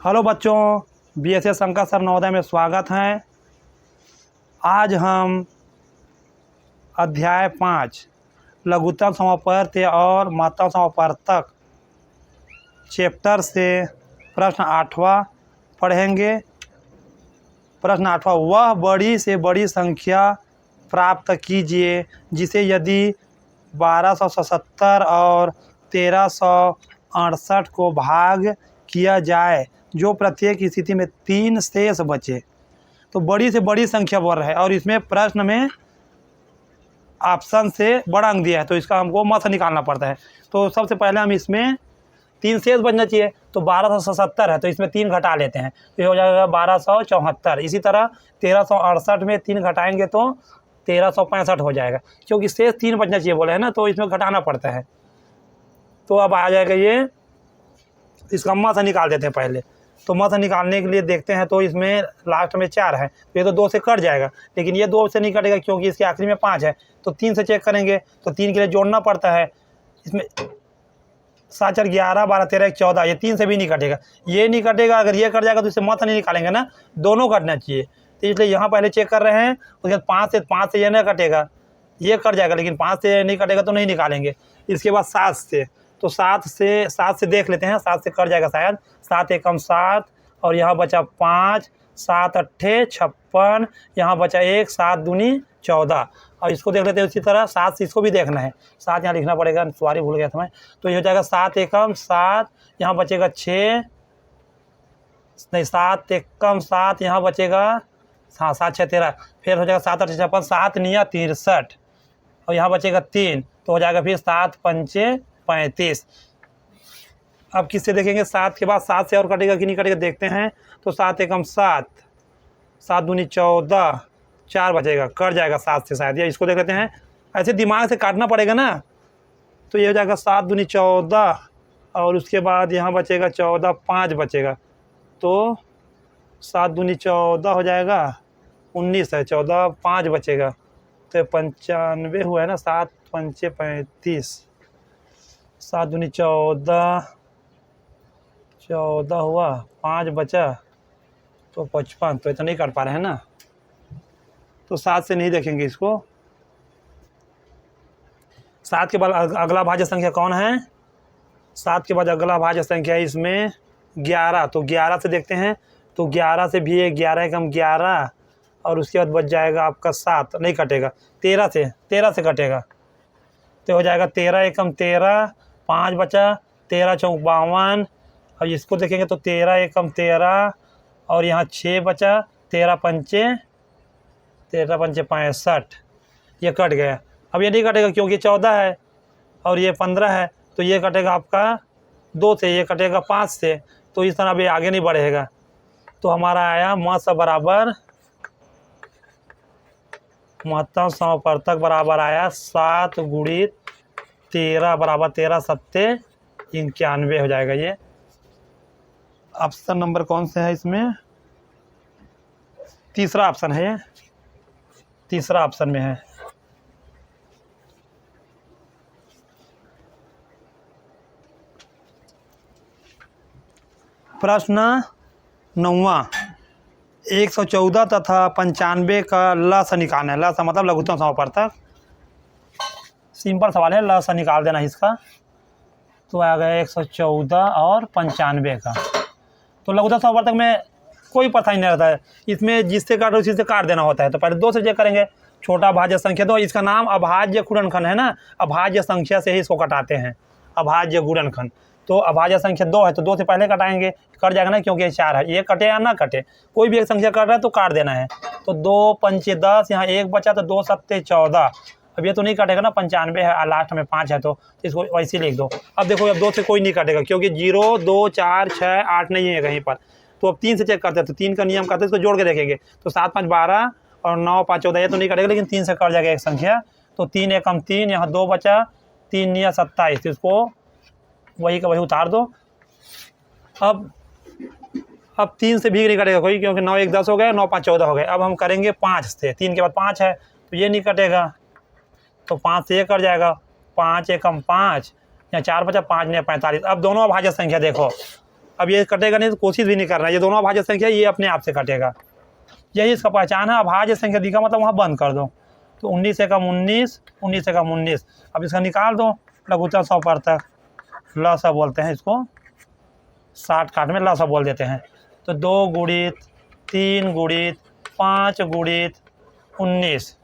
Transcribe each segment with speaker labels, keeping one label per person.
Speaker 1: Hello बच्चों, BSS Shankar sir Navodaya में स्वागत है। आज हम अध्याय 5 लघुत्तम समापवर्त्य और महत्तम समापवर्तक चैप्टर से प्रश्न 8वां पढ़ेंगे। प्रश्न 8वां, वह बड़ी से बड़ी संख्या प्राप्त कीजिए जिसे यदि 1277 और 1368 को भाग किया जाए जो प्रत्येक स्थिति में 3 शेष बचे। तो बड़ी से बड़ी संख्या बोल रहा है और इसमें प्रश्न में ऑप्शन से बड़ा अंक दिया है, तो इसका हमको मत निकालना पड़ता है। तो सबसे पहले हम इसमें 3 शेष बचना चाहिए। तो 1277 है तो इसमें 3 घटा लेते हैं, तो ये हो जाएगा 1274। इसी तरह 1368 में 3 घटाएंगे तो 1365 हो जाएगा, क्योंकि शेष 3 बचना चाहिए बोले है ना, तो इसमें घटाना पड़ता है। तो अब आ जाएगा ये, इसका मत निकाल देते हैं पहले। तो मत निकालने के लिए देखते हैं, तो इसमें लास्ट में 4 है तो ये तो 2 से कट जाएगा, लेकिन ये 2 से नहीं कटेगा क्योंकि इसके आखिरी में 5 है। तो 3 से चेक करेंगे तो 3 के लिए जोड़ना पड़ता है। इसमें 7 4 11 12 13 1 14, ये 3 से भी नहीं कटेगा, ये नहीं कटेगा। अगर ये कट जाएगा तो इसे मत नहीं निकालेंगे ना, दोनों कटना चाहिए। तो इसलिए यहाँ पहले चेक कर रहे हैं। उसके बाद 5 से ये नहीं कटेगा, ये कट जाएगा, लेकिन 5 से नहीं कटेगा तो नहीं निकालेंगे। इसके बाद 7 से, तो 7 से देख लेते हैं, 7 से कट जाएगा शायद। 7 एकम 7 और यहाँ बचा 5, 7 अट्ठे 56, यहाँ बचा 1, 7 दूनी 14। और इसको देख लेते हैं उसी तरह 7 से इसको भी देखना है। 7 यहाँ लिखना पड़ेगा, सॉरी भूल गया था मैं। तो ये हो जाएगा 7 एकम 7, यहाँ बचेगा 6, नहीं 7 एकम 7, यहाँ बचेगा, हाँ 7 6 13, फिर हो जाएगा 7 8 56, 7 निया 63 और यहाँ बचेगा 3, तो हो जाएगा फिर 7 पंचे 35। अब किससे देखेंगे? 7 के बाद 7 से और कटेगा कि नहीं कटेगा देखते हैं। तो 7 एकम 7, 7 दूनी 14, 4 बचेगा, कट जाएगा 7 से शायद, या इसको देख लेते हैं। ऐसे दिमाग से काटना पड़ेगा ना। तो ये हो जाएगा 7 दूनी 14 और उसके बाद यहाँ बचेगा 14, 5 बचेगा, तो 7 दूनी 14 हो जाएगा 19 है, 14 5 बचेगा, तो 95 हुआ है ना। 7 पंचे 35, 7 दूनी 14 हुआ, 5 बचा तो 55, तो इतना नहीं कर पा रहे हैं ना, तो 7 से नहीं देखेंगे इसको। 7 के बाद अगला भाज्य संख्या कौन है? 7 के बाद अगला भाज्य संख्या है इसमें 11, तो 11 से देखते हैं। तो 11 से भी 11 एकम 11 और उसके बाद बच जाएगा आपका 7, नहीं कटेगा। 13 से कटेगा, तो हो जाएगा 13 एकम 13, 5 बचा, 13 चौक 52। अब इसको देखेंगे तो 13 एकम 13 और यहाँ 6 बचा, 13 पंचे 65, ये कट गया। अब ये नहीं कटेगा क्योंकि 14 है और ये 15 है, तो ये कटेगा आपका 2 से, ये कटेगा 5 से, तो इस तरह भी आगे नहीं बढ़ेगा। तो हमारा आया मत्स्य बराबर महत्तम समापवर्तक बराबर आया 7 गुणित 13 बराबर 13 सत्ते 91 हो जाएगा। ये ऑप्शन नंबर कौन से है इसमें? तीसरा ऑप्शन है, ये तीसरा ऑप्शन में है। प्रश्न 9वां, 114 तथा 95 का लस निकालना है। लस मतलब लघुत्तम समापवर्तक। सिंपल सवाल है, लस निकाल देना इसका। तो आ गया 114 और 95 का। तो लघुत्तम समापवर्तक में कोई परेशानी नहीं रहता है, इसमें जिससे काटो उसी से काट देना होता है। तो पहले 2 से चेक करेंगे। छोटा भाज्य संख्या, तो इसका नाम अभाज्य गुणनखंड है ना, अभाज्य संख्या से ही इसको कटाते हैं, अभाज्य गुणनखंड। तो अभाज्य संख्या 2 है तो 2 से पहले कटाएंगे, कट जाएगा ना क्योंकि 4 है। ये कटे या ना कटे, कोई भी एक संख्या कट रहा है तो काट देना है। तो 2 पंचे 10, यहाँ 1 बचा तो 2 सत्ते 14। अब ये तो नहीं कटेगा ना, 95 है, लास्ट में 5 है तो इसको वैसे लिख दो। अब देखो, अब 2 से कोई नहीं कटेगा क्योंकि 0 2 4 6 8 नहीं है कहीं पर। तो अब 3 से चेक करते हैं, तो 3 का नियम करते हैं, इसको जोड़ के देखेंगे। तो 7 5 12 और 9 5 14, ये तो नहीं कटेगा, लेकिन 3 से कट जाएगा एक संख्या। तो 3 एकम 3, यहाँ 2 बचा, 3 निया 27, इसको वही का वही उतार दो। अब 3 से भी नहीं कटेगा कोई, क्योंकि 9 1 10 हो गए, 9 5 14 हो गए। अब हम करेंगे 5 से, 3 के बाद 5 है तो ये नहीं कटेगा, तो 5 से ये कट जाएगा। 5 एकम 5, यहाँ 4 बचा, 5 ने 45। अब दोनों अभाज्य संख्या देखो, अब ये कटेगा नहीं तो कोशिश भी नहीं करना, ये दोनों अभाज्य संख्या ये अपने आप से कटेगा। यही इसका पहचान है। अभाज्य संख्या दिखा मतलब वहाँ बंद कर दो। तो 19 एकम 19, 19 एकम 19। अब इसका निकाल दो लघुत्तम समवर्तक, लसा बोलते हैं इसको, 60 काट में लसा बोल देते हैं। तो 2 गुणित 3 गुणित 5 गुणित 19,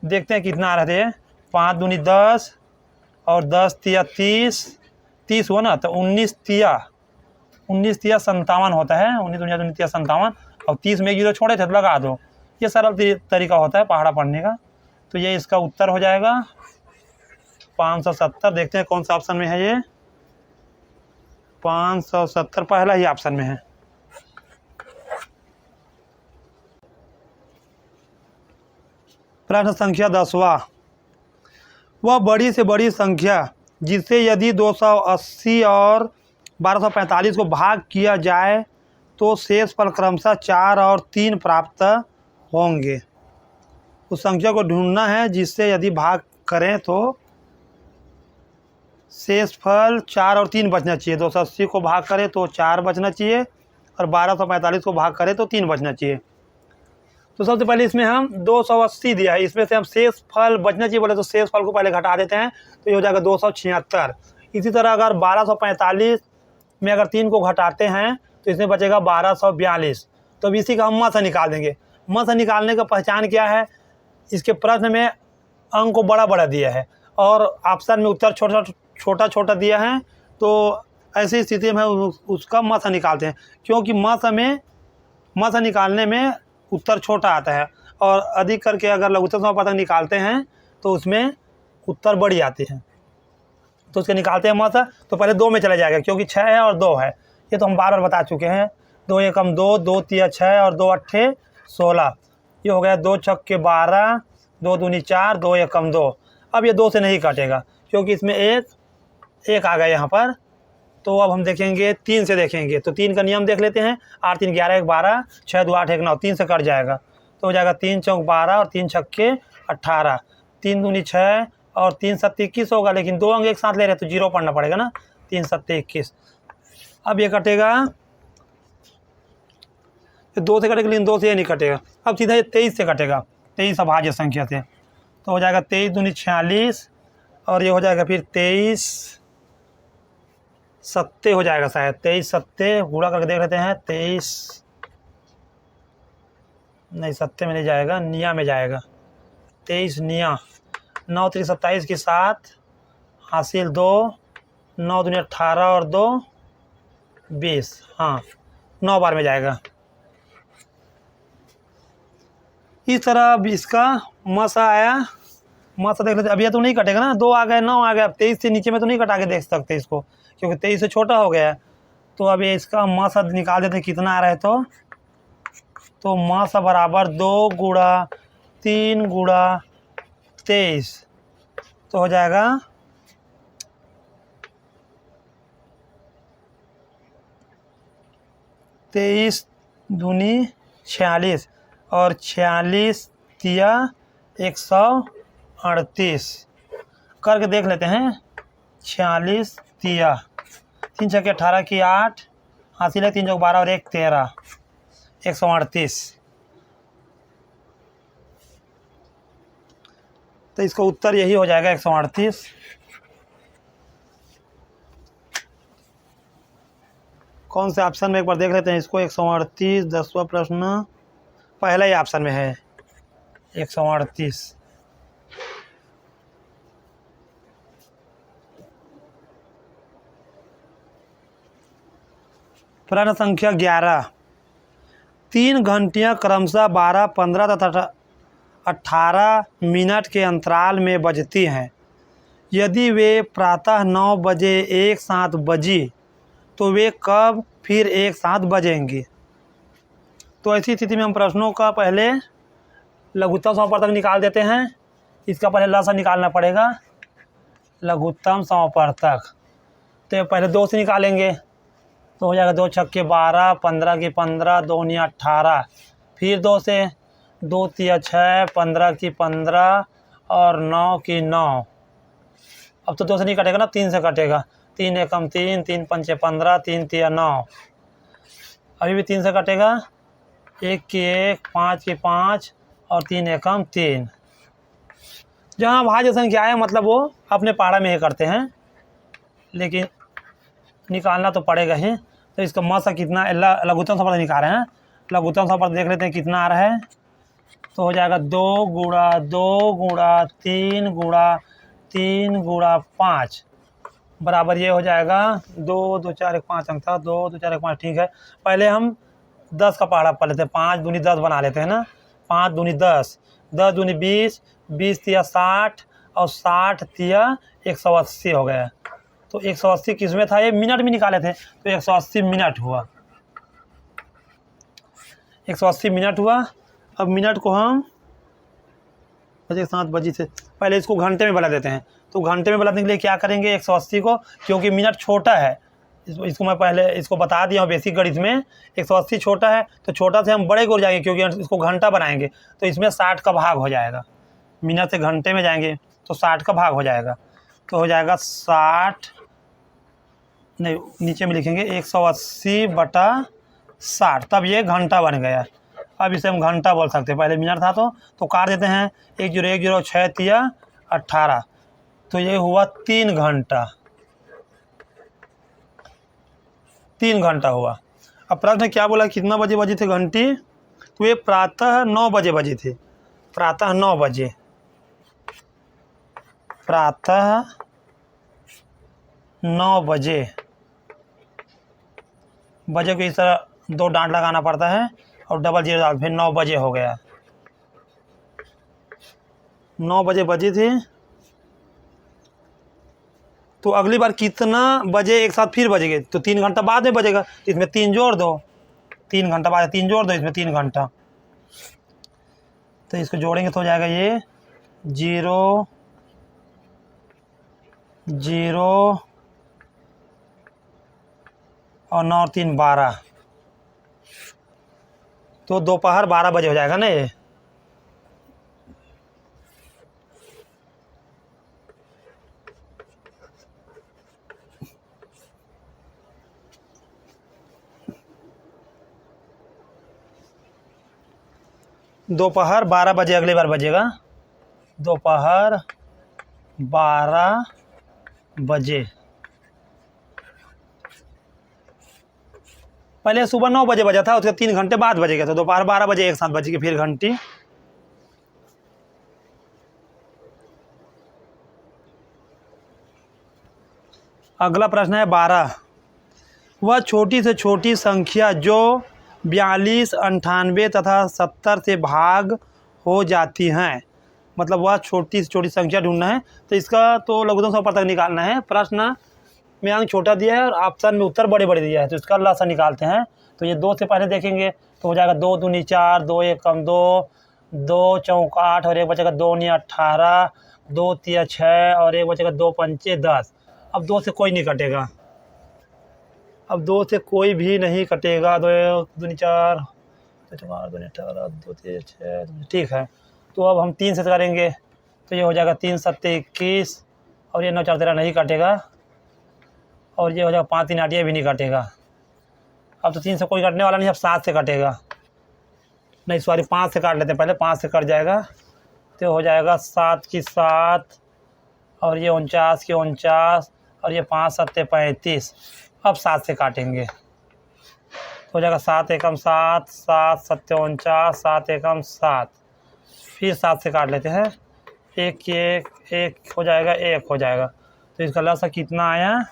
Speaker 1: देखते हैं कितना आ रहे थे। 5 दूनी 10 और 10 तिया 30, 30 हुआ ना, तो 19 तिया 57 होता है। 19 दूनी 57, और 30 में 1 जीरो छोड़े थे तो लगा दो। ये सरल तरीका होता है पहाड़ा पढ़ने का। तो ये इसका उत्तर हो जाएगा 570। देखते हैं कौन सा ऑप्शन में है ये। 570 पहला ही ऑप्शन में है। प्रश्न संख्या 10वां, वह बड़ी से बड़ी संख्या जिससे यदि 280 और 1245 को भाग किया जाए तो शेष फल क्रमशः 4 और 3 प्राप्त होंगे। उस संख्या को ढूंढना है जिससे यदि भाग करें तो शेष फल 4 और 3 बचना चाहिए। 280 को भाग करें तो 4 बचना चाहिए, और 1245 को भाग करें तो 3 बचना चाहिए। तो सबसे पहले इसमें हम 280 दिया है, इसमें से हम शेष फल बचना चाहिए बोले तो शेष फल को पहले घटा देते हैं, तो ये हो जाएगा 276। इसी तरह अगर 1245 में अगर 3 को घटाते हैं तो इसमें बचेगा 1242। तो अब इसी का हम मसा निकाल देंगे। मसा निकालने का पहचान क्या है, इसके प्रश्न में अंक को बड़ा बड़ा दिया है और ऑप्शन में उत्तर छोटा छोटा दिया है। तो ऐसी स्थिति में उसका मसा निकालते हैं, क्योंकि मसा निकालने में उत्तर छोटा आता है, और अधिक करके अगर लघुत्तम समवर्तक निकालते हैं तो उसमें उत्तर बड़ी आती है। तो उसके निकालते हैं मसा, तो पहले 2 में चला जाएगा क्योंकि 6 है और 2 है। ये तो हम बार बार बता चुके हैं। 2 एकम 2, 2 तिया 6 और 2 अट्ठे 16। ये हो गया 2 छक्के 12, 2 दूनी 4, 2 एकम 2। अब ये 2 से नहीं कटेगा क्योंकि इसमें एक आ गया यहाँ पर। तो अब हम देखेंगे 3 से देखेंगे, तो 3 का नियम देख लेते हैं। 8 3 11 1 12, 6 2 8 1 9, 3 से कट जाएगा। तो हो जाएगा 3 चौक 12 और 3 छक्के 18, 3 दूनी 6 और 3 सत्ते 21 होगा, लेकिन 2 अंक एक साथ ले रहे तो 0 पढ़ना पड़ेगा ना। 3 सत्ते 21। अब ये कटेगा, 2 से कटेगा लेकिन 2 से ये नहीं कटेगा। अब सीधा ये 23 से कटेगा, 23 अभाज्य संख्या से। तो हो जाएगा 23 दूनी 46, और ये हो जाएगा फिर 23 सत्ते हो जाएगा शायद। 23 सत्ते गुणा करके देख लेते हैं। 23 नहीं, सत्ते में नहीं जाएगा, निया में जाएगा। 23 निया, 9 3 27 के साथ हासिल 2, 9 दूनी 18 और 2 20। हाँ, 9 बार में जाएगा। इस तरह अब इसका मसा आया। मसा देख लेते। अब ये तो नहीं कटेगा ना, 2 आ गए 9 आ गया। अब 23 से नीचे में तो नहीं कटा के देख सकते इसको, क्योंकि 23 से छोटा हो गया है। तो अब ये इसका मसा निकाल देते हैं कितना आ रहा है। तो मसा बराबर 2 गुणा 3 गुणा 23, तो हो जाएगा 23 दूनी 46 और 46 तिया 138 करके देख लेते हैं। 46 तिया 3 छक्के 18 की 8, हासिल है 3 चौक 12 और 1 13, 138। तो इसका उत्तर यही हो जाएगा 138। कौन से ऑप्शन में एक बार देख लेते हैं इसको। 138 10वां प्रश्न पहला ही ऑप्शन में है 138। प्रश्न संख्या 11, 3 घंटियां क्रमशः 12, 15 तथा 18 मिनट के अंतराल में बजती हैं। यदि वे प्रातः 9 बजे एक साथ बजी तो वे कब फिर एक साथ बजेंगी। तो ऐसी स्थिति में हम प्रश्नों का पहले लघुत्तम समवर्तक निकाल देते हैं। इसका पहले लसा निकालना पड़ेगा, लघुत्तम समवर्तक। तो पहले 2 से निकालेंगे, तो हो जाएगा 2 छक्के 12, 15 की 15, 2 निया 18, फिर 2 से 2 तिया 6, 15 की 15 और 9 की 9। अब तो 2 से नहीं कटेगा ना, 3 से कटेगा। 3 एकम 3, 3 पंचे 15, 3 तिया 9, अभी भी 3 से कटेगा, 1 की 1, 5 की 5 और 3 एकम 3। जहाँ भाज्य संख्या है मतलब वो अपने पारा में ही करते हैं, लेकिन निकालना तो पड़ेगा ही। तो इसका मसा कितना, लघुत्तम संपर्क निकाल रहे हैं, लघुत्तम संपर्क देख लेते हैं कितना आ रहा है। तो हो जाएगा 2 गुणा 2 गुणा 3 गुणा 3 गुणा 5 बराबर ये हो जाएगा 2 2 4 1 5 अंक था, 2 2 4 1 5। ठीक है, पहले हम 10 का पहाड़ा पढ़ लेते हैं, 5 दूनी 10 बना लेते हैं ना, 5 दूनी 10, 10 दूनी 20, 20 तिया 60 और 60 तिया 180 हो गया। तो 180 किस में था, ये मिनट में निकाले थे, तो 180 मिनट हुआ, 180 मिनट हुआ। अब मिनट को हम बजे 7 बजे से पहले इसको घंटे में बना देते हैं। तो घंटे में बनाने के लिए क्या करेंगे, 180 को, क्योंकि मिनट छोटा है, इसको मैं पहले इसको बता दिया हूँ बेसिक गणित में, 180 छोटा है तो छोटा से हम बड़े को जाएंगे, क्योंकि इसको घंटा बनाएंगे तो इसमें 60 का भाग हो जाएगा, मिनट से घंटे में जाएंगे तो 60 का भाग हो जाएगा। तो हो जाएगा 60, नहीं नीचे में लिखेंगे 180/60, तब ये घंटा बन गया। अब इसे हम घंटा बोल सकते हैं, पहले मिनट था तो काट देते हैं, 1 0 1 0 6 तिया 18, तो ये हुआ 3 घंटा, 3 घंटा हुआ। अब प्रश्न क्या बोला, कितना बजे बजी थे घंटी, तो ये प्रातः 9 बजे बजी थे, प्रातः 9 बजे, प्रातः 9 बजे, बजे को इस तरह 2 डांट लगाना पड़ता है और डबल 0 डाल, फिर 9 बजे हो गया, 9 बजे बजी थी। तो अगली बार कितना बजे एक साथ फिर बजेंगे, तो 3 घंटा बाद में बजेगा, इसमें 3 जोड़ दो, 3 घंटा बाद 3 जोड़ दो, इसमें 3 घंटा, तो इसको जोड़ेंगे तो हो जाएगा ये 0 0 और 9 और 3 12, तो दोपहर 12 बजे हो जाएगा ना ये। दोपहर 12 बजे अगली बार बजेगा, दोपहर 12 बजे, पहले सुबह 9 बजे बजा था, उसके 3 घंटे बाद बजेगा, तो दोपहर 12 बजे एक साथ बजेगी फिर घंटी। अगला प्रश्न है 12, वह छोटी से छोटी संख्या जो 42, 98 तथा 70 से भाग हो जाती हैं, मतलब वह छोटी से छोटी संख्या ढूंढना है। तो इसका तो लघुत्तम संपर्क निकालना है, प्रश्न में अंक छोटा दिया है और ऑप्शन में उत्तर बड़े बड़े दिया है, तो इसका लसा निकालते हैं। तो ये 2 से पहले देखेंगे तो हो जाएगा 2 दूनी 4, 2 एकम 2, 2 चौक 8 और 1 बचेगा 2 नी 18, 2 तिया 6 और 1 बचेगा 2 पंचे 10। अब 2 से कोई नहीं कटेगा, अब 2 से कोई भी नहीं कटेगा, 2 दूनी 4, 2 दूनी 18, 2 तिया 6, ठीक है। तो अब हम 3 से करेंगे तो ये हो जाएगा 3 7 21 और ये 9 4 13 नहीं कटेगा, और ये हो जाएगा 5 3 8, ये भी नहीं कटेगा। अब तो 3 से कोई कटने वाला नहीं, अब 7 से कटेगा, नहीं सॉरी 5 से काट लेते हैं, पहले 5 से कट जाएगा, तो हो जाएगा 7 की 7 और ये 49 की 49 और ये 5 7 35। अब 7 से काटेंगे तो हो जाएगा 7 एकम 7, 7 7 49, 7 एकम 7, फिर 7 से काट लेते हैं, 1 की 1 हो जाएगा, 1 हो जाएगा। तो इसका लसा कितना आया,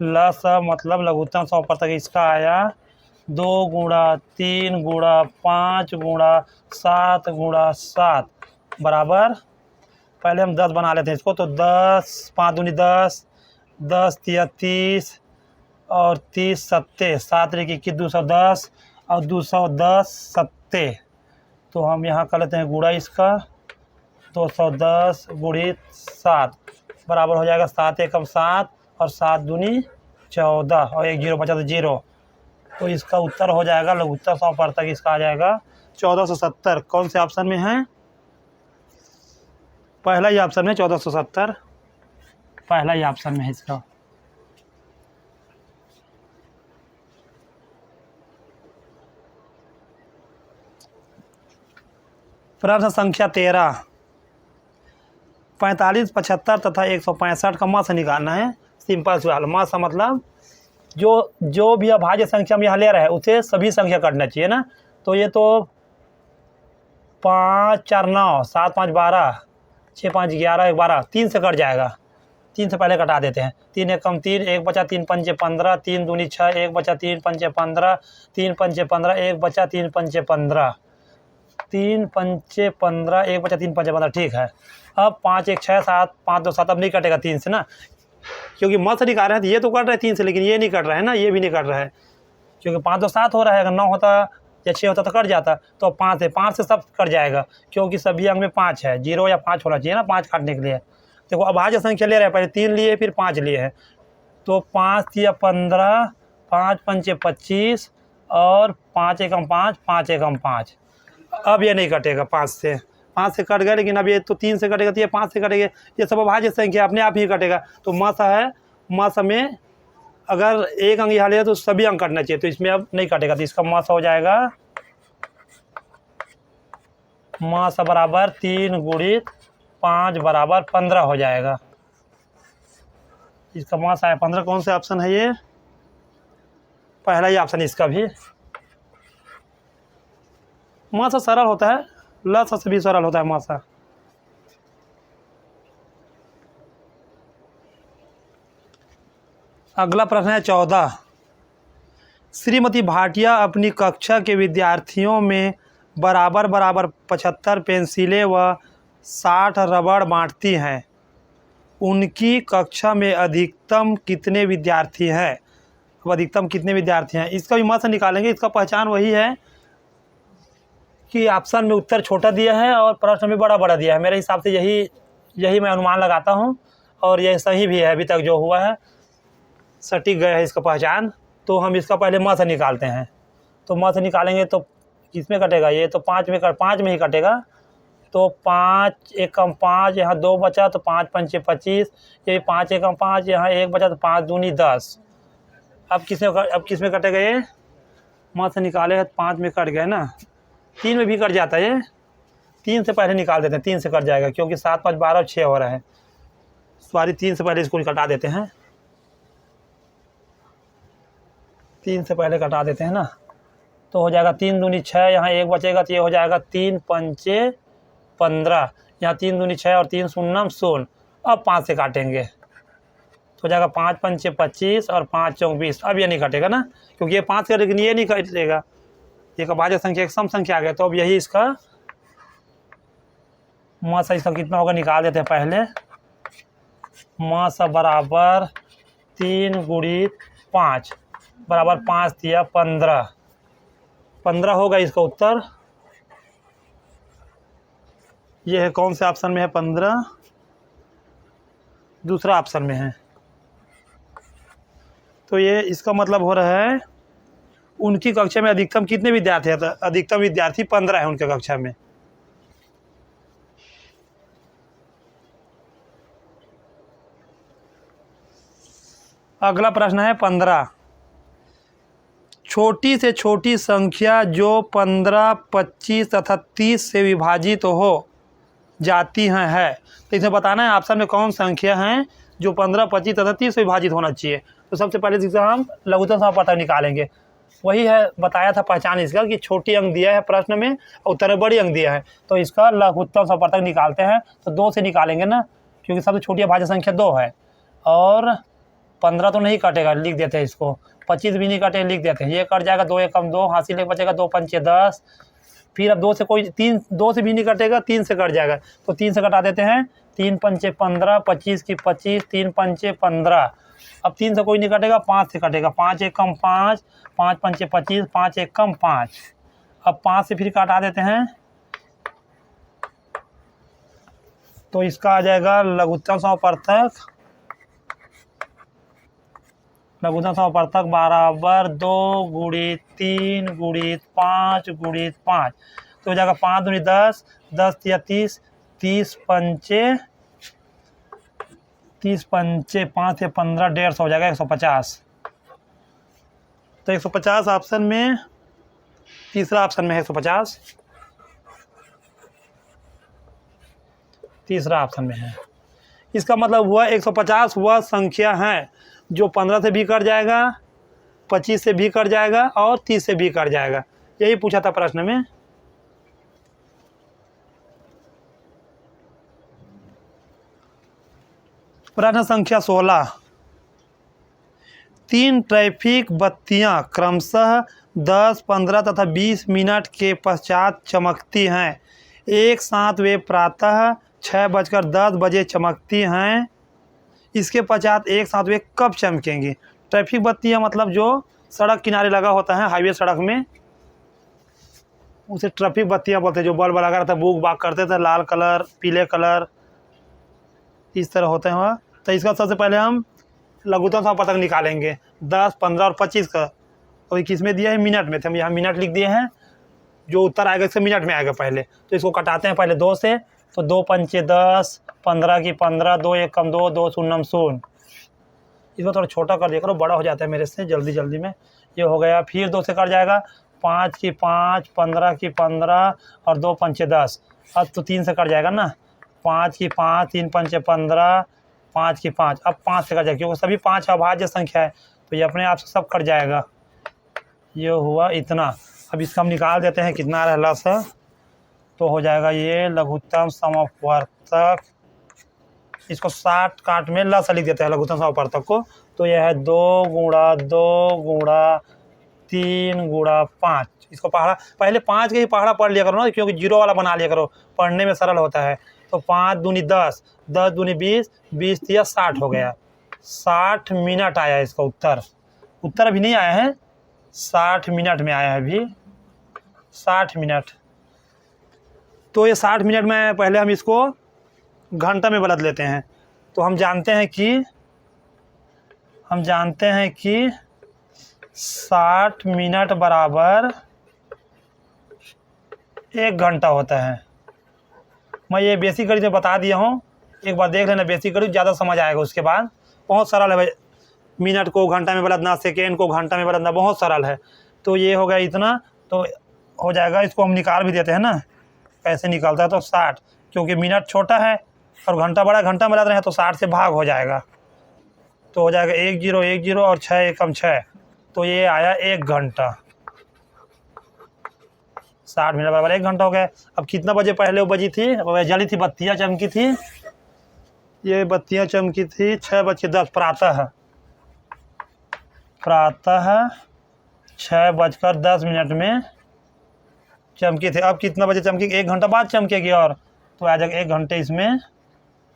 Speaker 1: लसा मतलब लघुत्तम संपर्क इसका आया 2 गुणा 3 गुणा 5 गुणा 7 गुणा 7 बराबर, पहले हम 10 बना लेते हैं इसको, तो 10 5 दूनी 10, 10 तिया 30 और 30 सत्ते 7 रेखी 210 और 210 सत्ते। तो हम यहाँ कर लेते हैं गुणा इसका, 210 गुणित 7 बराबर हो जाएगा 7 एकम 7 और 7 दूनी 14 और 1 0 बचा तो 0। तो इसका उत्तर हो जाएगा लघुत्तम संपर्क इसका आ जाएगा 1470। कौन से ऑप्शन में है, पहला ही ऑप्शन में 1470, पहला ही ऑप्शन में है इसका। प्रश्न संख्या 13, 45, 75 तथा 165 का मासा निकालना है। सिंपल सवाल। मासा मतलब जो भी अभाज्य संख्या हम यहाँ ले रहे हैं उसे सभी संख्या काटना चाहिए ना। तो ये तो 5 4 9, 7 5 12, 6 5 11, 1 12, 3 से कट जाएगा। 3 से पहले कटा देते हैं। 3 1 कम 3, 1 बचा 3 पंचे 15, 3 दूनी 6, 1 बचा 3 पंचे 15, 3 पंचे 15, 1 बचा 3 पंचे 15, 3 पंचे 15, 1 बचा 3 पंचे 15। ठीक है। अब 5 1 6 7, 5 2 7 अब नहीं कटेगा 3 से ना, क्योंकि मत से निकाल रहे हैं तो ये तो कट रहा है 3 से, लेकिन ये नहीं कट रहा है ना, ये भी नहीं कट रहा है, क्योंकि 5 2 7 हो रहा है। अगर 9 होता या 6 होता तो कट जाता। तो 5 है, 5 से सब कट जाएगा, क्योंकि सभी अंग में 5 है। 0 या 5 होना चाहिए ना 5 काटने के लिए। देखो अभाज्य संख्या ले रहे हैं, पहले 3 लिए फिर 5 लिए हैं। तो 5 या 15, 5 पंचे 25 और 5 एकम 5, 5 एकम 5। अब ये नहीं कटेगा 5 से कट गया, लेकिन अब ये तो 3 से कटेगा, तो ये 5 से कटेगा। ये सब अभाज्य संख्या अपने आप ही कटेगा। तो मासा है, मासा में अगर एक अंग यहाँ लिया तो सभी अंग कटना चाहिए, तो इसमें अब नहीं कटेगा। तो इसका मासा हो जाएगा, मासा बराबर 3 गुणित 5 बराबर 15 हो जाएगा। इसका मासा है 15। कौन सा ऑप्शन है ये? पहला ही ऑप्शन। इसका भी मासा सरल होता है, लसा से भी सरल होता है मासा। अगला प्रश्न है 14, श्रीमती भाटिया अपनी कक्षा के विद्यार्थियों में बराबर 75 पेंसिलें व 60 रबड़ बांटती हैं। उनकी कक्षा में अधिकतम कितने विद्यार्थी हैं? अब अधिकतम कितने विद्यार्थी हैं, इसका भी मासा निकालेंगे। इसका पहचान वही है कि ऑप्शन में उत्तर छोटा दिया है और प्रश्न में बड़ा बड़ा दिया है। मेरे हिसाब से यही मैं अनुमान लगाता हूँ, और यह सही भी है। अभी तक जो हुआ है सटीक गया है इसका पहचान। तो हम इसका पहले मासा निकालते हैं। तो मासा निकालेंगे तो किसमें कटेगा? ये तो 5 में ही कटेगा। तो 5 एकम 5, यहाँ 2 बचा तो 5 पंचे 25, ये 5 एकम 5, यहाँ 1 बचा तो 5 दूनी 10। अब किस में कटेगा? ये मासा निकाले है 5 में कट गए ना, 3 में भी कट जाता है। ये 3 से पहले निकाल देते हैं, 3 से कट जाएगा, क्योंकि 7 5 12 6 हो रहा है। सॉरी, 3 से पहले इसको कटा देते हैं। 3 से पहले कटा देते हैं ना, तो हो जाएगा 3 दूनी 6, यहाँ 1 बचेगा तो ये हो जाएगा 3 पंचे 15, यहाँ 3 दूनी 6 और 3 शून्य 0। अब 5 से काटेंगे तो हो जाएगा 5 पंचे 25 और 5 चौक 20। अब ये नहीं कटेगा ना, क्योंकि ये 5 का, लेकिन ये नहीं कटेगा। ये अभाज्य संख्या एक सम संख्या आ गया। तो अब यही इसका मासा इसका कितना होगा निकाल देते हैं पहले। मासा बराबर 3 गुणित 5 बराबर 5 दिया 15 होगा इसका उत्तर। ये है कौन से ऑप्शन में है? 15 दूसरा ऑप्शन में है। तो ये इसका मतलब हो रहा है उनकी कक्षा में अधिकतम कितने विद्यार्थी हैं? तो अधिकतम विद्यार्थी 15 है उनके कक्षा में। अगला प्रश्न है 15, छोटी से छोटी संख्या जो 15, 25 तथा 30 से विभाजित हो जाती है। तो इसे बताना है ऑप्शन में कौन संख्या है जो 15, 25 तथा 30 से विभाजित होना चाहिए। तो सबसे पहले इसका हम लघुत्तम समापवर्तक निकालेंगे। वही है, बताया था पहचान इसका कि छोटी अंक दिया है प्रश्न में और उत्तर में बड़ी अंक दिया है। तो इसका लघुत्तम समापवर्तक निकालते हैं। तो 2 से निकालेंगे ना, क्योंकि सबसे छोटी अभाज्य संख्या 2 है। और 15 तो नहीं कटेगा, लिख देते हैं इसको। 25 भी नहीं कटे, लिख देते हैं। ये कट जाएगा, 2 एकम 2, हासिल एक बचेगा, 2 पंचे 10। फिर अब 2 से कोई 2 से भी नहीं कटेगा, 3 से कट जाएगा। तो 3 से कटा देते हैं। 3 पंचे 15, 25 की 25, 3 पंचे 15। अब 3 से कोई नहीं कटेगा, 5 से कटेगा। 5 एकम 5, 5 पंचे 25, 5 एकम 5। अब 5 से फिर काटा देते हैं। तो इसका आ जाएगा लघुत्तम समापवर्तक बराबर 2 गुणित 3 गुणित 5 गुणित 5। तो हो जाएगा 5 दूनी 10, 10 या 30, 30 पंचे 5 या 15, 150 हो जाएगा 150। तो 150 ऑप्शन में, तीसरा ऑप्शन में है 150। तीसरा ऑप्शन में है। इसका मतलब हुआ 150 वह संख्या है जो 15 से भी कट जाएगा, 25 से भी कट जाएगा और 30 से भी कट जाएगा। यही पूछा था प्रश्न में। प्रश्न संख्या 16, 3 ट्रैफिक बत्तियां क्रमशः 10, 15 तथा 20 मिनट के पश्चात चमकती हैं। एक साथ वे प्रातः 6:10 बजे चमकती हैं। इसके पश्चात एक साथ वे कब चमकेंगी? ट्रैफिक बत्तियां मतलब जो सड़क किनारे लगा होता है, हाईवे सड़क में, उसे ट्रैफिक बत्तियां बोलते हैं। जो बल्ब लगा रहता है, बुक बाग करते थे, लाल कलर, पीले कलर, इस तरह होते हैं। तो इसका सबसे पहले हम लघुत्तम समापवर्तक निकालेंगे 10, 15 और 25 का। तो ये किस में दिया है? मिनट में। तो हम यहाँ मिनट लिख दिए हैं। जो उत्तर आएगा इससे मिनट में आएगा पहले। तो इसको कटाते हैं पहले 2 से। तो 2 पंचे 10, 15 की 15, 2 1 कम 2, 2 शून्यम शून्य। इसको थोड़ा छोटा कर दिया करो, बड़ा हो जाता है मेरे से जल्दी जल्दी में। ये हो गया। फिर 2 से कट जाएगा, 5 की 5, 15 की 15 और 2 पंचे 10। अब तो 3 से कट जाएगा ना, 5 की 5, 3 पंचे 15, 5 की 5। अब 5 से कट जाएगा क्योंकि सभी 5 अभाज्य संख्या है, तो ये अपने आप से सब कट जाएगा। ये हुआ इतना। अब इसका हम निकाल देते हैं कितना रहा लसा। तो हो जाएगा ये लघुत्तम समापवर्तक। इसको 60 काट में लसा लिख देते हैं लघुत्तम समापवर्तक को। तो यह है 2 गुणा 2 गुणा 3 गुणा 5। इसको पहाड़ा पहले 5 के ही पहाड़ा पढ़ लिया करो ना, क्योंकि जीरो वाला बना लिया करो, पढ़ने में सरल होता है। तो 5 दूनी 10, 10 दूनी 20, 20 दिया 60 हो गया। 60 मिनट आया इसका उत्तर। उत्तर अभी नहीं आया है, 60 मिनट में आया है अभी, 60 मिनट। तो ये 60 मिनट में पहले हम इसको घंटा में बदल लेते हैं। तो हम जानते हैं कि 60 मिनट बराबर 1 घंटा होता है। मैं ये बेसिक गणित में बता दिया हूँ, एक बार देख लेना बेसिक गणित, ज़्यादा समझ आएगा। उसके बाद बहुत सरल है भाई, मिनट को घंटा में बदलना, सेकेंड को घंटा में बदलना, बहुत सरल है। तो ये हो गया इतना, तो हो जाएगा। इसको हम निकाल भी देते हैं ना, कैसे निकलता है। तो 60, क्योंकि मिनट छोटा है और घंटा बड़ा, घंटा में बदल रहे हैं, तो 60 से भाग हो जाएगा। तो हो जाएगा 1 0 1 0 और 6 एकम 6। तो ये आया 1 घंटा। 60 मिनट बराबर 1 घंटा हो गया। अब कितना बजे पहले वो बजी थी, जली थी, बत्तियाँ चमकी थी। ये बत्तियाँ चमकी थी 6:10 प्रातः 6:10 में चमकी थी। अब कितना बजे चमकेगी? 1 घंटा बाद चमकेगी। और तो आ जाएगा 1 घंटे इसमें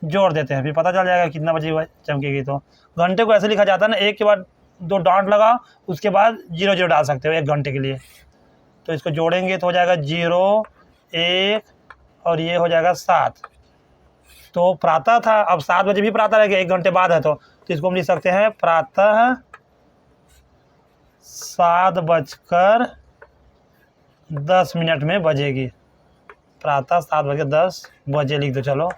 Speaker 1: जोड़ देते हैं, फिर पता चल जाएगा कितना बजे चमकेगी। तो घंटे को ऐसे लिखा जाता है ना, 1 के बाद 2 डॉट लगाओ, उसके बाद 0 0 डाल सकते हो 1 घंटे के लिए। तो इसको जोड़ेंगे तो हो जाएगा 0 1 और ये हो जाएगा 7। तो प्रातः था, अब 7 बजे भी प्रातः रहेगा, 1 घंटे बाद है। तो इसको हम लिख सकते हैं प्रातः 7:10 में बजेगी। प्रातः 7:10 लिख दो। चलो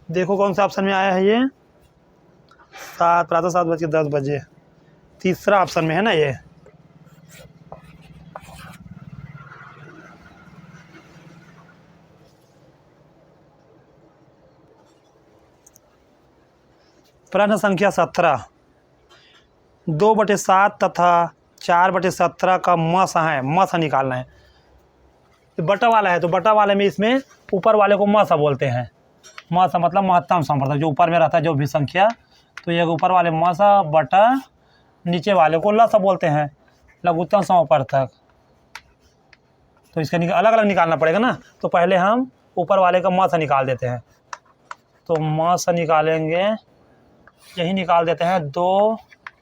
Speaker 1: देखो कौन सा ऑप्शन में आया है ये, प्रातः 7:10। तीसरा ऑप्शन में है ना ये। प्रश्न संख्या 17, 2/7 तथा 4/17 का मस है, मस निकालना है। तो बटा वाला है, तो बटा वाले में इसमें ऊपर वाले को मस बोलते हैं। मस मतलब महत्तम समापवर्तक, जो ऊपर में रहता है जो भी संख्या। तो ये ऊपर वाले मस बटा नीचे वाले को लस बोलते हैं, लघुत्तम समापवर्तक। तो इसका अलग अलग निकालना पड़ेगा ना। तो पहले हम ऊपर वाले का मस निकाल देते हैं। तो मस निकालेंगे, यही निकाल देते हैं 2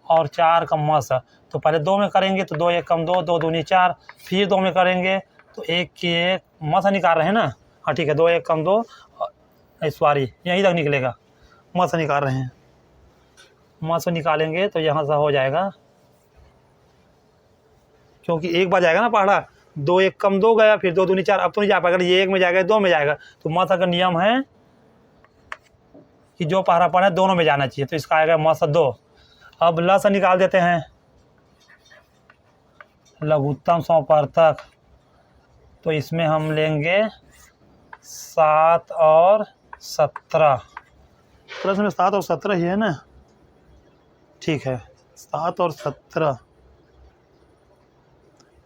Speaker 1: और 4 का मस। तो पहले 2 में करेंगे तो 2 1 कम 2, 2 दूनी 4। फिर 2 में करेंगे तो 1 की 1 मस निकाल रहे हैं ना। हाँ ठीक है, 2 1 कम 2, सॉरी यहीं तक निकलेगा, मस निकाल रहे हैं। मस निकालेंगे तो यहाँ से हो जाएगा, क्योंकि 1 बार जाएगा ना पहाड़ा। 2 1 कम 2 गया, फिर 2 दूनी 4। अब तो नहीं जा पाएगा, ये 1 में जाएगा, 2 में जाएगा। तो मस का नियम है कि जो पहाड़ा पड़ा है दोनों में जाना चाहिए। तो इसका आएगा मस 2। अब लस निकाल देते हैं, लघुत्तम समापवर्तक तो इसमें हम लेंगे 7 और 17। प्रश्न में 7 और 17 ही है ना, ठीक है, 7 और 17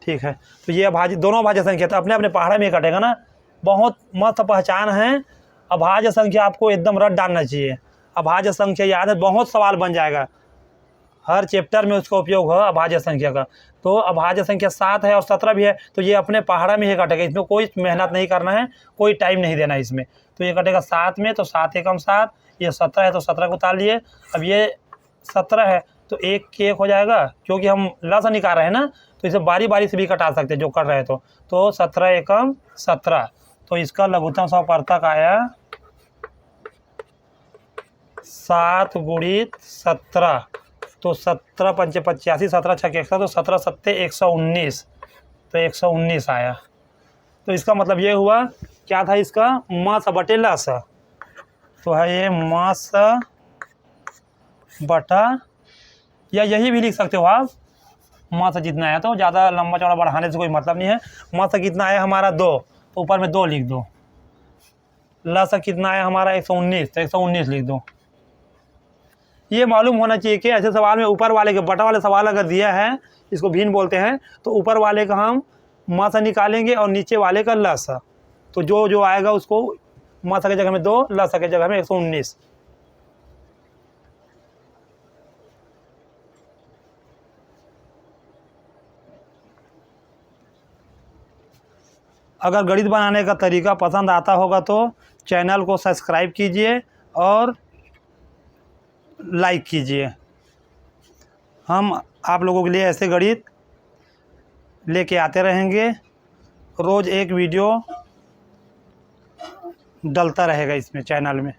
Speaker 1: ठीक है। तो ये अभाज्य, दोनों अभाज्य संख्या तो अपने अपने पहाड़े में कटेगा ना। बहुत मस्त पहचान है। अभाज्य संख्या आपको एकदम रट डालना चाहिए। अभाज्य संख्या याद है, बहुत सवाल बन जाएगा, हर चैप्टर में उसका उपयोग है अभाज्य संख्या का। तो अभाज्य संख्या 7 है और 17 भी है, तो ये अपने पहाड़ा में ही कटेगा, इसमें कोई मेहनत नहीं करना है, कोई टाइम नहीं देना इसमें। तो ये कटेगा 7 में, तो 7 एकम 7, ये 17 है तो 17 को उतार लिए। अब ये 17 है तो 1 के 1 हो जाएगा, क्योंकि हम लस निकाल रहे हैं ना, तो इसे बारी बारी से भी कटा सकते हैं जो कर रहे तो 17 एकम 17। तो इसका लघुत्तम समवर्तक आया 7 गुणित 17, तो 17 पंचे 85, 17 छः 100, तो 17 सत्ते 119, तो 119 आया। तो इसका मतलब ये हुआ, क्या था इसका, मास बटे लस, तो है ये मास बटा, या यही भी लिख सकते हो आप, मास जितना आया, तो ज़्यादा लंबा चौड़ा बढ़ाने से कोई मतलब नहीं है। मास कितना आया हमारा 2, तो ऊपर में 2 लिख दो। लस कितना आया हमारा 119, तो 119 लिख दो। ये मालूम होना चाहिए कि ऐसे सवाल में ऊपर वाले के बटा वाले सवाल अगर दिया है, इसको भिन्न बोलते हैं, तो ऊपर वाले का हम मासा निकालेंगे और नीचे वाले का लसा, तो जो जो आएगा उसको मासा की जगह में 2, लसा की जगह में 119। अगर गणित बनाने का तरीका पसंद आता होगा तो चैनल को सब्सक्राइब कीजिए और लाइक कीजिए। हम आप लोगों के लिए ऐसे गणित लेके आते रहेंगे, रोज़ एक वीडियो डलता रहेगा इसमें चैनल में।